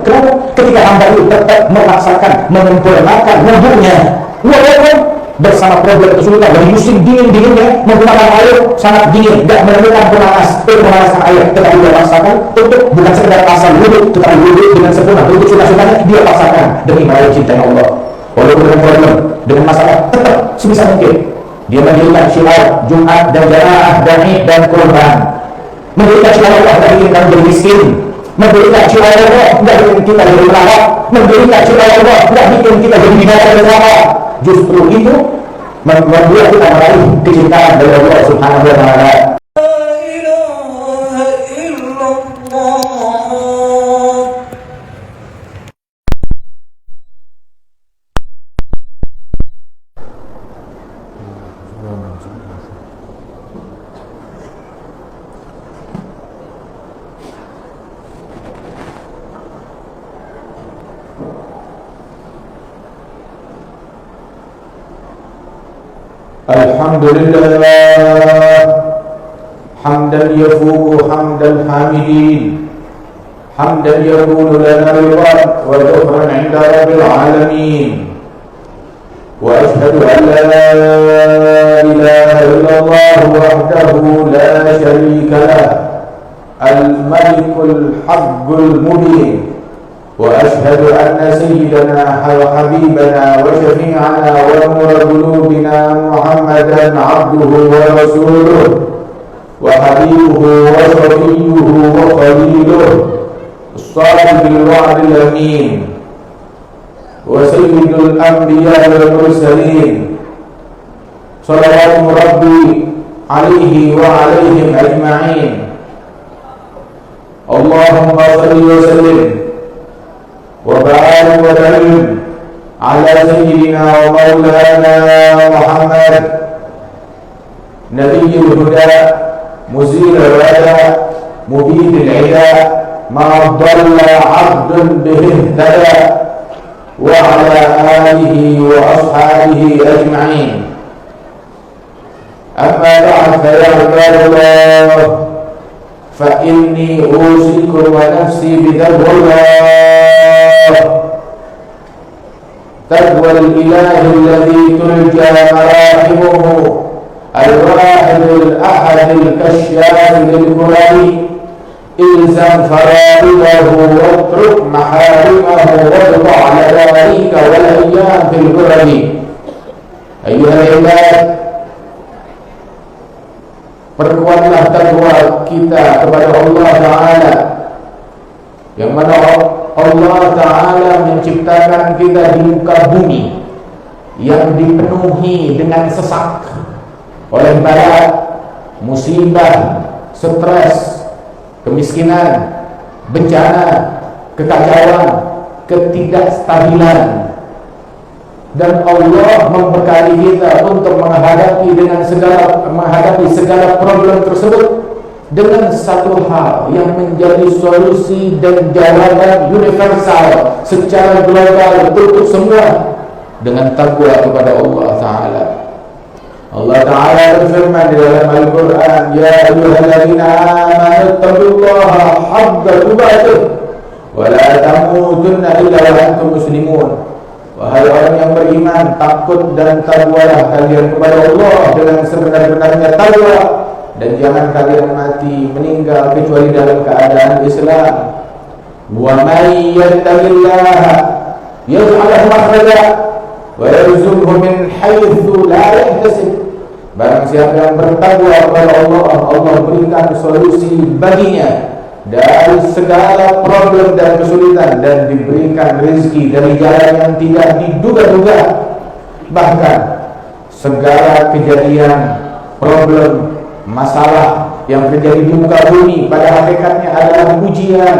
Kenapa? Ketika hamba itu tetap memaksakan, menyempurnakan wudhunya, walaupun bersama problem kesulitan dari musim dingin-dinginnya menggunakan air sangat dingin, tidak menemukan pemanasan air, tetapi dia paksakan untuk bukan sekedar asal wudhu, tetapi wudhu dengan sempurna, untuk sunnah-sunnahnya dia paksakan demi meraih cintanya Allah. Walaupun dengan problem, dengan masalah, tetap sebisa mungkin dia mendirikan syiar Jumat dan jamaah dan Id dan Qurban, mendirikan syiar Allah tidak bikin kamu jadi miskin, mendirikan syiar Allah tidak bikin kita jadi melarat, mendirikan syiar Allah tidak bikin kita jadi binatang bersama. Justru itu membuat kita meraih kecintaan dari Allah Subhanahu wa Ta'ala. الحمد لله حمدا يفوق حمد الحامدين حمدا يكون لنا رضا وذكرا عند رب العالمين وأشهد أن لا إله إلا الله وحده لا شريك له الملك الحق المبين وأشهد أن سيدنا وحبيبنا وشفيعنا ونور قلوبنا محمدا عبده ورسوله وحبيبه وصفيه وخليله الصادق الوعد الأمين وسيد الأنبياء والمرسلين صلوات ربي عليه وعليهم أجمعين. اللهم صل وسلم وبارك وسلم على سيدنا ومولانا محمد نبي الهدى مزيل الردى مبين العدا ما ضل عبد به اهتدى وعلى آله وأصحابه أجمعين. أما بعد فيا عباد الله فإني أوصيكم ونفسي بتقوى الله، تقوى الإله الذي ترجى مراحمه الواحد الأحد الكشاف للكرم. إلزم فرائضه واترك محارمه واقطع لذلك والأيام في الكرم. أيها العباد، perkuatlah takwa kita kepada Allah Ta'ala, yang mana Allah Ta'ala menciptakan kita di muka bumi yang dipenuhi dengan sesak oleh bala, musibah, stres, kemiskinan, bencana, kekacauan, ketidakstabilan. Dan Allah membekali kita untuk menghadapi segala problem tersebut dengan satu hal yang menjadi solusi dan jawaban universal secara global untuk semua, dengan takwa kepada Allah Ta'ala. Allah Ta'ala berfirman di dalam Al-Quran, ya ayyuhalladzina amanu taqullaha haqqa tuqatih wa la tamutunna illa wa antum muslimun. Wahai orang yang beriman, takut dan takwalah kalian kepada Allah dengan sebenar-benarnya takwa, dan jangan kalian mati meninggal kecuali dalam keadaan Islam. Wa may yattaqillaha yaj'al lahu makhraja wa yarzuqhu min haitsu la yahtasib. Barang siapa yang bertakwa kepada Allah, Allah berikan solusi baginya dari segala problem dan kesulitan, dan diberikan rezeki dari jalan yang tidak diduga-duga. Bahkan segala kejadian, problem, masalah yang terjadi di muka bumi pada hakikatnya adalah ujian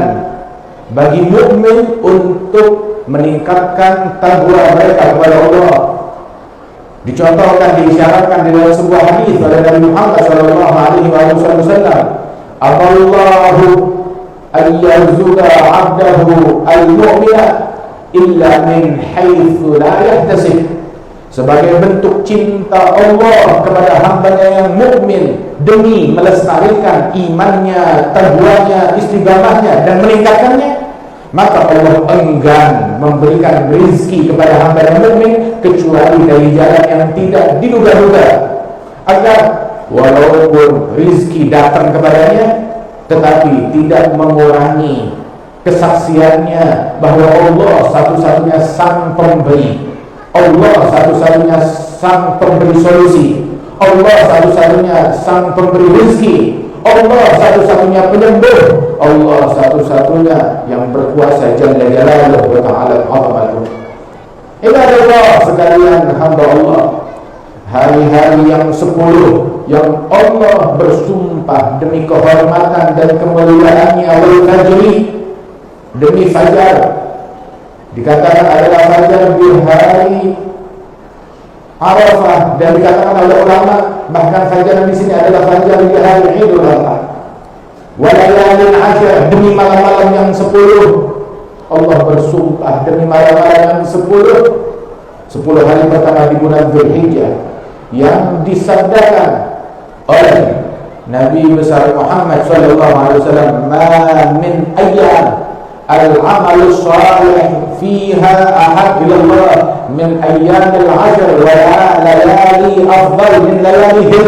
bagi mukmin untuk meningkatkan takwa mereka kepada Allah. Dicontohkan, diisyaratkan di dalam sebuah hadis oleh Nabi Muhammad SAW, Allahu ayyarzuqa 'abdahu al-mu'mina illa min haitsu la yahtasib. Sebagai bentuk cinta Allah kepada hambanya yang mukmin demi melestarikan imannya, taqwanya, istiqamahnya dan meningkatkannya, maka Allah enggan memberikan rizki kepada hamba yang mukmin kecuali dari jalan yang tidak diduga-duga, agar walaupun rizki datang kepadanya tetapi tidak mengurangi kesaksiannya bahwa Allah satu-satunya sang pemberi, Allah satu-satunya sang pemberi solusi, Allah satu-satunya sang pemberi rizki, Allah satu-satunya penyembuh, Allah satu-satunya yang berkuasa jalla jalaluhu wa ta'ala azamahu. Ibadallah sekalian hamba Allah, hari-hari yang 10 yang Allah bersumpah demi kehormatan dan kemuliaannya wal fajri, demi fajar, dikatakan adalah fajar di hari Arafah, dan dikatakan oleh ulama bahkan fajar di sini adalah fajar di hari Idul Adha. Walayalin ashar, demi malam-malam yang 10, Allah bersumpah demi malam-malam yang 10 hari pertama di bulan Dzulhijjah, yang disabdakan oleh Nabi besar Muhammad sallallahu alaihi wasallam, "Ma min ayyam al-amalu shalih fiha ahad ila Allah min ayyamil ashr wa layali afdal min layalihim."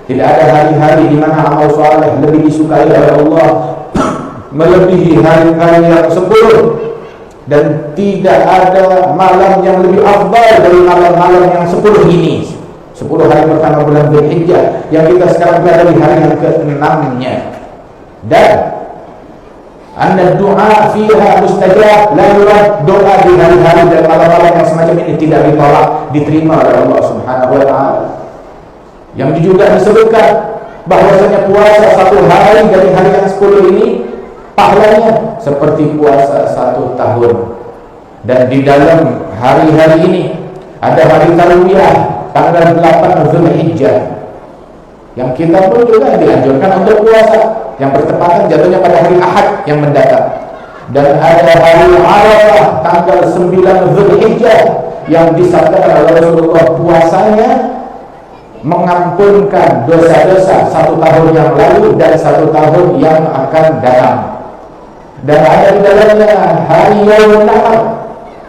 Tidak ada hari-hari di mana amal saleh lebih disukai oleh Allah melebihi hari-hari yang 10, dan tidak ada malam yang lebih afdal dari malam-malam yang 10 ini. 10 hari pertama bulan Dzulhijjah yang kita sekarang berada di hari yang ke-6-nya. Dan anna du'a fiha mustajab, la yurad, doa di hari-hari dan malam-malam yang semacam ini tidak ditolak, diterima oleh Allah Subhanahu wa taala. Yang juga disebutkan bahwasanya puasa 1 hari dari hari yang 10 ini pahalanya seperti puasa 1 tahun. Dan di dalam hari-hari ini ada hari Tarwiyah tanggal 8 Dzulhijjah, yang kita pun juga dianjurkan untuk puasa, yang bertepatan jatuhnya pada hari Ahad yang mendatang. Dan ada hari Arafah tanggal 9 Dzulhijjah yang disabdakan oleh Rasulullah puasanya mengampunkan dosa-dosa 1 tahun yang lalu dan 1 tahun yang akan datang. Dan ada di dalamnya hari Yaumul Nahar,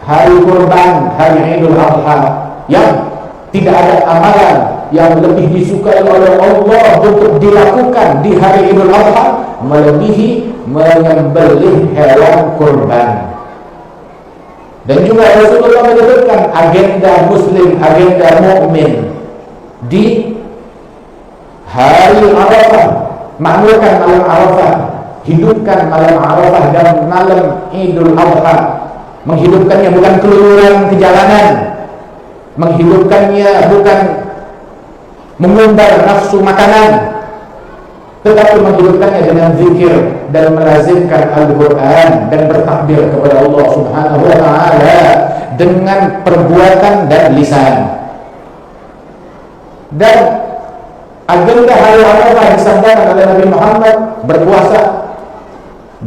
hari kurban, hari Idul Adha, yang tidak ada amalan yang lebih disukai oleh Allah untuk dilakukan di hari Idul Adha melebihi menyembelih hewan kurban. Dan juga Rasulullah menyebutkan agenda muslim, agenda mukmin di hari Arafah, makmurkan malam Arafah, hidupkan malam Arafah dan malam Idul Adha. Menghidupkannya bukan keluyuran ke jalanan, menghidupkannya bukan mengumbar nafsu makanan, tetapi menghidupkannya dengan zikir dan melazimkan Al-Quran dan bertakbir kepada Allah Subhanahu wa ta'ala dengan perbuatan dan lisan. Dan agenda hari Arafah disabdakan oleh Nabi Muhammad berpuasa,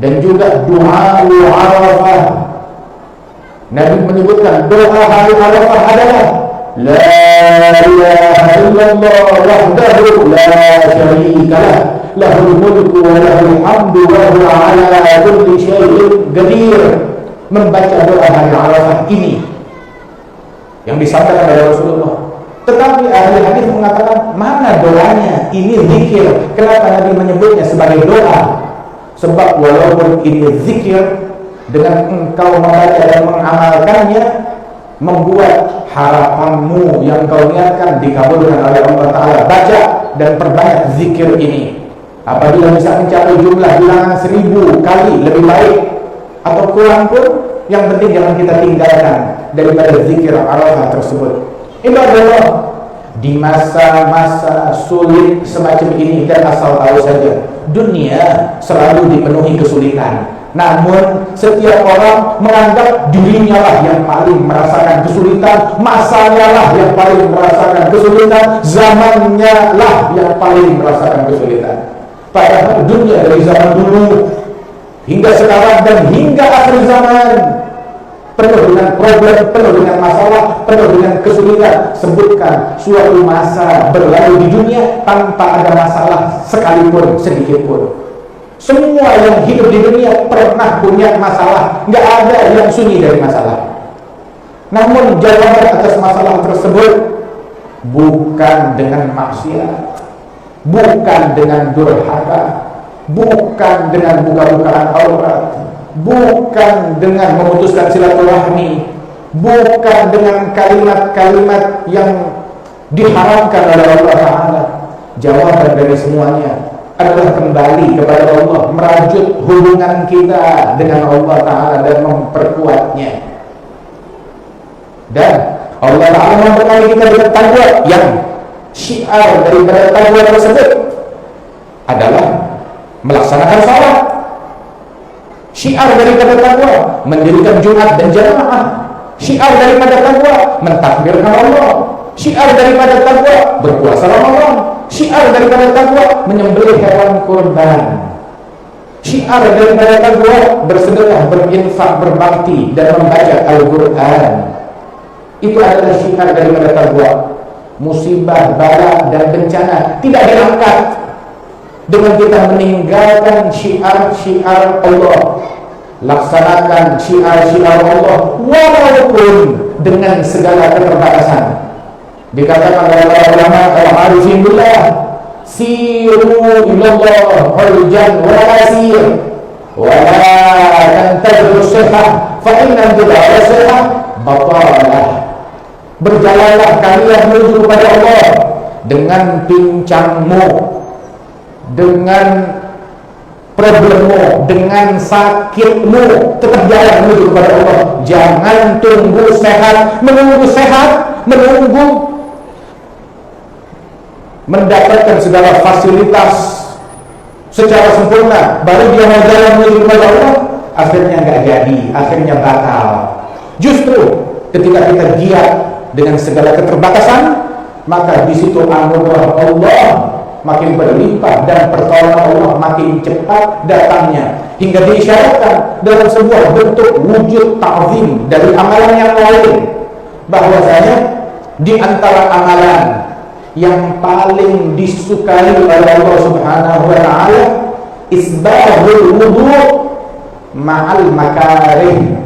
dan juga doa Arafah. Nabi menyebutkan doa hari Arafah adalah la ilaha illallah wahdahu la syarika lah, lahul mulku wa lahul hamdu wa huwa ala kulli syai'in qadir. Membaca doa hari Arafah ini yang disabdakan oleh Rasulullah. Tetapi ahli hadis mengatakan, mana doanya? Ini zikir. Kenapa Nabi menyebutnya sebagai doa? Sebab walaupun ini zikir, dengan engkau membaca dan mengamalkannya, membuat harapanmu yang kau niatkan dikabulkan oleh Allah Ta'ala. Baca dan perbanyak zikir ini. Apabila bisa mencapai jumlah bilangan 1000 kali lebih baik, atau kurang pun, yang penting jangan kita tinggalkan daripada zikir Arafah tersebut. Ibadallah, di masa-masa sulit semacam ini, dan asal tahu saja, dunia selalu dipenuhi kesulitan. Namun setiap orang menganggap dirinya lah yang paling merasakan kesulitan, masanya lah yang paling merasakan kesulitan, zamannya lah yang paling merasakan kesulitan. Padahal dunia dari zaman dulu hingga sekarang dan hingga akhir zaman penuh dengan problem, penuh dengan masalah, penuh dengan kesulitan. Sebutkan suatu masa berlalu di dunia tanpa ada masalah sekalipun, sedikit pun. Semua yang hidup di dunia pernah punya masalah. Nggak ada yang sunyi dari masalah. Namun jawaban atas masalah tersebut bukan dengan maksiat, bukan dengan durhaka, bukan dengan buka-bukaan aurat, bukan dengan memutuskan silaturahmi, bukan dengan kalimat-kalimat yang diharamkan oleh Allah Ta'ala. Jawaban dari semuanya adalah kembali kepada Allah, merajut hubungan kita dengan Allah Ta'ala dan memperkuatnya. Dan Allah Ta'ala membekali kita dengan taqwa, yang syiar daripada taqwa tersebut adalah melaksanakan salat. Syiar daripada taqwa mendirikan Jumat dan jamaah. Syiar daripada taqwa mentakbirkan Allah. Syiar daripada taqwa berpuasa Ramadan. Syiar daripada taqwa menyembelih hewan kurban. Syiar daripada taqwa bersedekah, berinfak, berbakti dan membaca Al-Quran. Itu adalah syiar daripada taqwa. Musibah, bala dan bencana tidak diangkat dengan kita meninggalkan syiar-syiar Allah. Laksanakan syiar-syiar Allah walaupun dengan segala keterbatasan. Dikatakan oleh para ulama al-arifin billah, siru ilallah hurjan wa asir wa la tantadru sihah fa inna bidara sihah batalah. Berjalanlah kalian menuju kepada Allah dengan pincangmu, dengan problemmu, dengan sakitmu, tetap jalan menuju kepada Allah. Jangan tunggu sehat, menunggu mendapatkan segala fasilitas secara sempurna baru dia mau jalan menuju kepada Allah. Akhirnya nggak jadi, akhirnya batal. Justru ketika kita giat dengan segala keterbatasan, maka di situ anugerah Allah makin berlimpah dan pertolongan Allah makin cepat datangnya, hingga diisyaratkan dalam sebuah bentuk wujud ta'zim dari amalan yang lain, bahwasanya di antara amalan yang paling disukai oleh Allah Subhanahu wa Ta'ala isbahul wudu' ma'al makarih.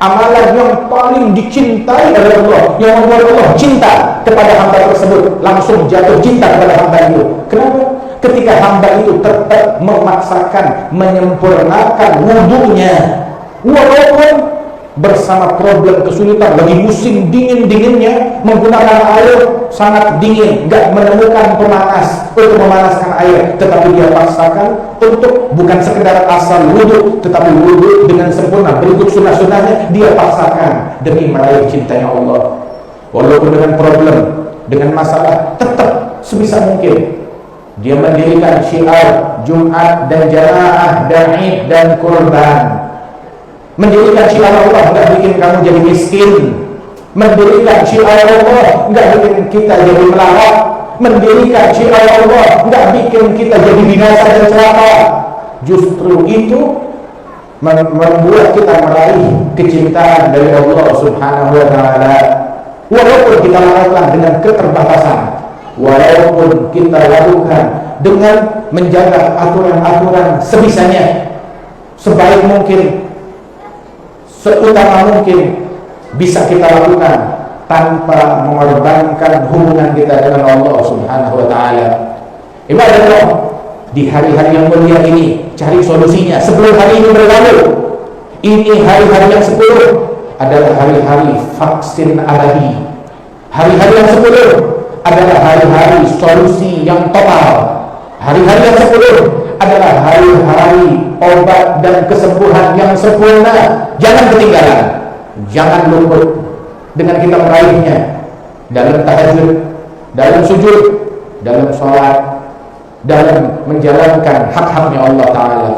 Amalan yang paling dicintai oleh Allah, yang membuat Allah cinta kepada hamba tersebut, langsung jatuh cinta kepada hamba itu. Kenapa? Ketika hamba itu tetap memaksakan menyempurnakan wudunya, walaupun bersama problem kesulitan, lagi musim dingin-dinginnya, menggunakan air sangat dingin, nggak menemukan pemanas untuk memanaskan air, tetapi dia paksakan untuk bukan sekedar asal wudhu, tetapi wudhu dengan sempurna, berikut sunnah-sunnahnya dia paksakan demi meraih cintanya Allah. Walaupun dengan problem, dengan masalah, tetap sebisa mungkin dia mendirikan syiar Jumat dan jamaah dan Id dan kurban. Mendirikan syiar Allah nggak bikin kamu jadi miskin. Mendirikan syiar Allah nggak bikin kita jadi melarat. Mendirikan syiar Allah nggak bikin kita jadi binasa dan celaka. Justru itu membuat kita meraih kecintaan dari Allah Subhanahu wa Ta'ala. Walaupun kita lakukan dengan keterbatasan, walaupun kita lakukan dengan menjaga aturan-aturan sebisanya, sebaik mungkin, seutama mungkin bisa kita lakukan tanpa mengorbankan hubungan kita dengan Allah Subhanahu wa Ta'ala. Ibadah Allah, di hari-hari yang mulia ini cari solusinya sebelum hari ini berlalu. Ini hari-hari yang 10 adalah hari-hari vaksin abadi. Hari-hari yang 10 adalah hari-hari solusi yang total. Hari-hari yang 10 adalah hari-hari obat dan kesembuhan yang sempurna. Jangan ketinggalan, jangan luput dengan kita meraihnya dalam tahajud, dalam sujud, dalam sholat, dalam menjalankan hak-haknya Allah Ta'ala.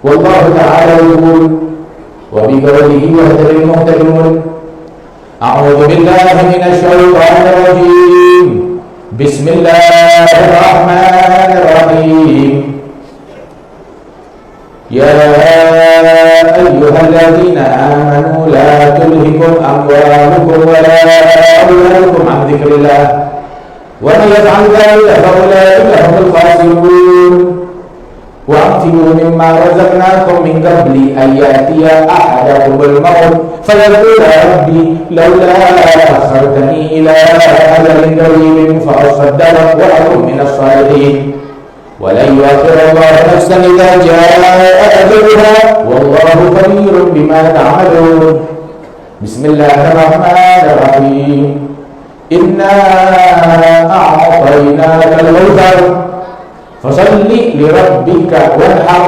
Wallahu ta'ala yaqul wa bi qawlihi yahtadil muhtadun. A'udzu billahi minasy syaithanir rajim. Bismillahirrahmanirrahim. Ya ayyuhalladzina amanu la tulhikum amwalukum wa la auladukum an dzikrillah wa may yaf'al dzalika fa ulaika humul khasirun. وأنفقوا مما رزقناكم من قبل أن يأتي أحدكم الموت فيقول ربي لولا أخرتني إلى أجل قريب فأصدق وأكن من الصالحين ولن يؤخر الله نفسا إذا جاء أجلها والله خبير بما تعملون. بسم الله الرحمن الرحيم. إنا أعطيناك الكوثر فصل لربك وانحر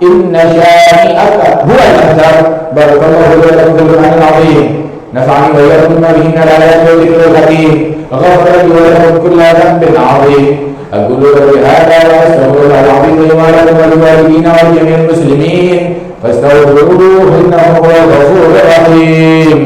إن شانئك هو الأبتر. بارك الله لي ولكم في القرآن العظيم، نفعني وإياكم بما فيه من الآيات والذكر الحكيم، وغفر لي ولكم كل ذنب عظيم. أقول قولي هذا وأستغفر الله العظيم لي ولكم ولوالدينا ولجميع المسلمين فاستغفروه إنه هو الغفور الرحيم.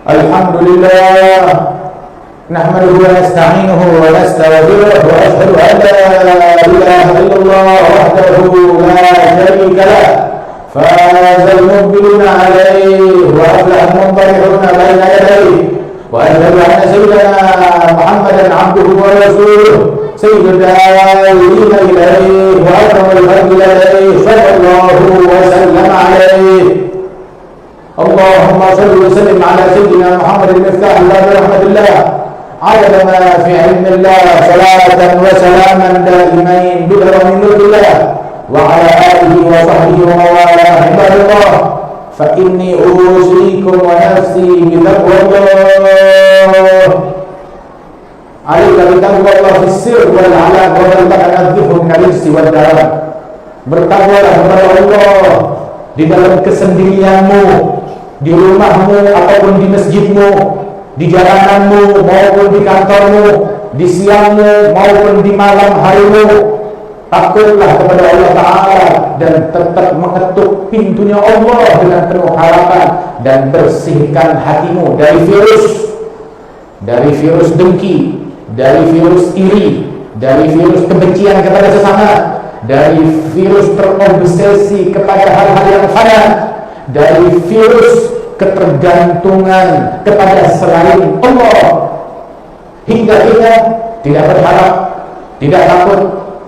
الحمد لله نحمده ونستعينه ونستغفره وأشهد أن لا إله إلا الله وحده لا شريك له فاز المقبلون عليه وأفلح المنطلقون بين يديه وأشهد أن سيدنا محمدا عبده ورسوله سيد الداعين إليه وأكرم الخلق إليه صلى الله وسلم عليه. اللهم صل وسلم على سيدنا محمد المفتاح الله برحمة الله عدد ما في علم الله صلاة وسلاما دائمين بدوام ملك الله وعلى آله وصحبه ومن والاه. عباد الله فإني أوصيكم ونفسي بتقوى الله. عليك بتقوى الله في السر والعلان وبل تنزه النفس والدوام. Bertakwalah kepada Allah di dalam kesendirianmu, di rumahmu ataupun di masjidmu, di jalananmu maupun di kantormu, di siangmu maupun di malam harimu. Takutlah kepada Allah Ta'ala dan tetap mengetuk pintunya Allah dengan penuh harapan dan bersihkan hatimu dari virus dengki, dari virus iri, dari virus kebencian kepada sesama, dari virus terobsesi kepada hal-hal yang fana, dari virus ketergantungan kepada selain Allah, hingga kita tidak berharap, tidak takut,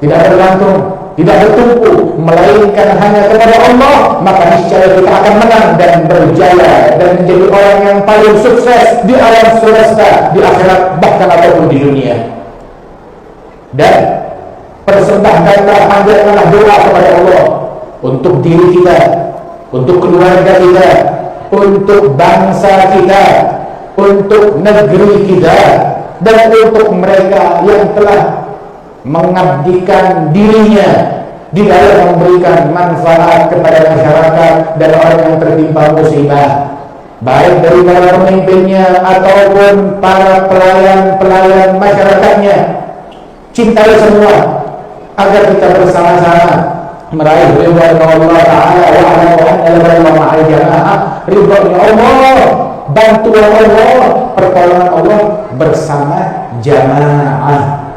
tidak bergantung, tidak bertumpu, melainkan hanya kepada Allah. Maka niscaya kita akan menang dan berjaya dan menjadi orang yang paling sukses di alam semesta, di akhirat bahkan ataupun di dunia. Dan persembahkanlah, panjatkanlah doa kepada Allah untuk diri kita, untuk keluarga kita, untuk bangsa kita, untuk negeri kita, dan untuk mereka yang telah mengabdikan dirinya di dalam memberikan manfaat kepada masyarakat dan orang yang tertimpa musibah, baik dari para pemimpinnya ataupun para pelayan-pelayan masyarakatnya. Cintai semua agar kita bersama-sama meraih ridha Allah Ta'ala wa ala ma'al jamaah. Ridha Allah, bantuan Allah, pertolongan Allah bersama jamaah,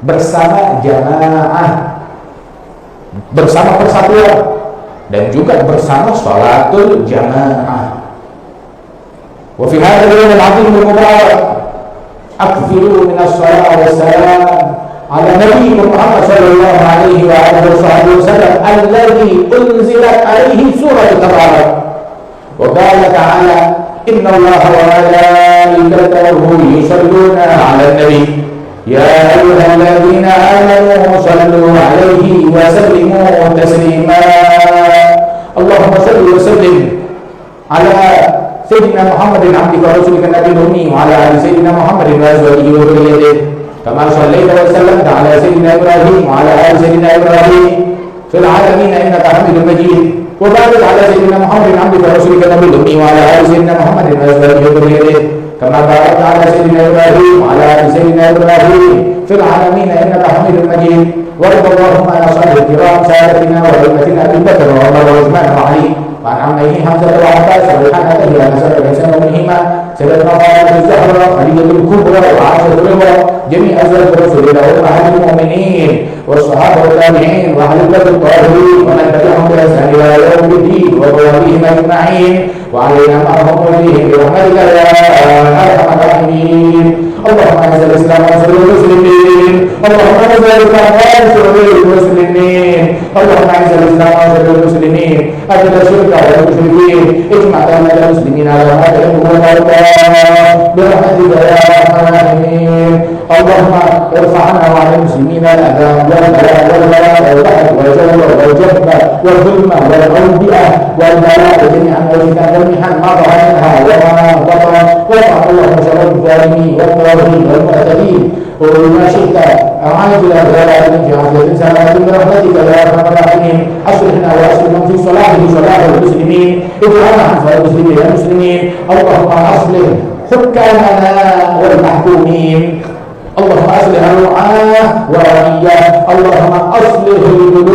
bersama persatuan, dan juga bersama sholatul jamaah. Wa fi hadzal yawm al-'azim al-mubarak akthiru min as-salati was-salam ala nabiyyikum Muhammad sallallahu alaihi wa alihi wasallam alladhi unzilat alaihi surah Tabarak. Wa qala ta'ala inna Allaha wa malaikatahu yusalluna 'alan nabi ya ayyuhalladzina amanu sallu 'alaihi wa sallimu taslima. Allahumma salli wa sallim ala sayyidina Muhammadin 'abdika wa rasulika nabiyil ummi wa ala ali sayyidina Muhammadin wa azwajihi wa dhurriyyatihi كما صليت وسلمت على سيدنا إبراهيم وعلى آل سيدنا إبراهيم في العالمين إنك حميد مجيد وبارك على سيدنا محمد عبدك ورسولك النبي الأمي وعلى آل سيدنا محمد وأزواجه وذريته كما باركت على سيدنا إبراهيم وعلى آل سيدنا إبراهيم في العالمين إنك حميد مجيد وارض اللهم عن أصحاب الكرام سادتنا وأئمتنا أبي بكر وعمر وعثمان وعلي وعن عمه حمزة وعباس وريحانته وحسن وحسن أمهما سيدنا فاطمة الزهراء خديجة الكبرى وعائشة الكبرى جميع أزواج رسول الله وأمهات المؤمنين والصحابة والتابعين وأهل البيت الطاهرين ومن تبعهم بإحسان إلى يوم الدين وبوابهم أجمعين وعلينا معهم وليهم برحمتك يا أرحم الراحمين. اللهم أعز الإسلام وانصر المسلمين. اللهم أعز الإسلام وانصر المسلمين. اللهم أعز الإسلام وانصر المسلمين. أذل الشرك والمشركين. اجمع كلمة المسلمين على ما تحب وترضى برحمتك يا أرحم الراحمين. اللهم ارفع عنا وعن المسلمين الأذى والبلاء والوحد والجور والجهد والظلم والأوبئة والبلاء جميعا والفتن والمحن ما ظهر منها وما بطن. وارفع اللهم شر الظالمين والطاغين والمعتدين وما شئت عاجلا ولا في عافية سلامة برحمتك يا أرحم الراحمين. أصلحنا وأصلح من في صلاحه صلاح المسلمين. اجعلنا عن المسلمين المسلمين. اللهم أصلح حكامنا والمحكومين. اللهم أصلح الرعاة والرعية. اللهم أصلح القلوب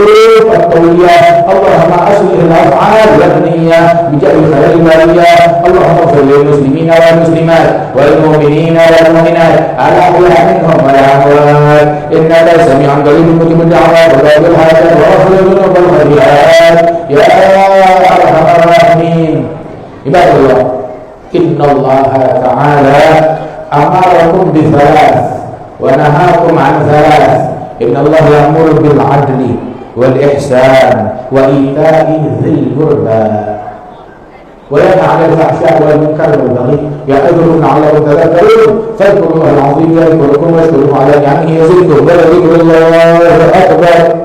القوية. اللهم أصلح الأفعال والنية بجاه خير البرية. اللهم اغفر للمسلمين والمسلمات والمؤمنين والمؤمنات الأحياء منهم والأموات إنك سميع قريب مجيب الدعوات وباب الحاجات وغفر الذنوب والخطيئات يا أرحم الراحمين. عباد الله، إن الله تعالى أمركم بثلاث ونهاكم عن ثلاث. إن الله يأمر بالعدل والإحسان وإيتاء ذي القربى وينهى عن الفحشاء والمنكر والبغي يعظكم لعلكم تذكرون. فاذكروا الله العظيم يذكركم واشكروه على نعمه يزدكم ولذكر الله أكبر.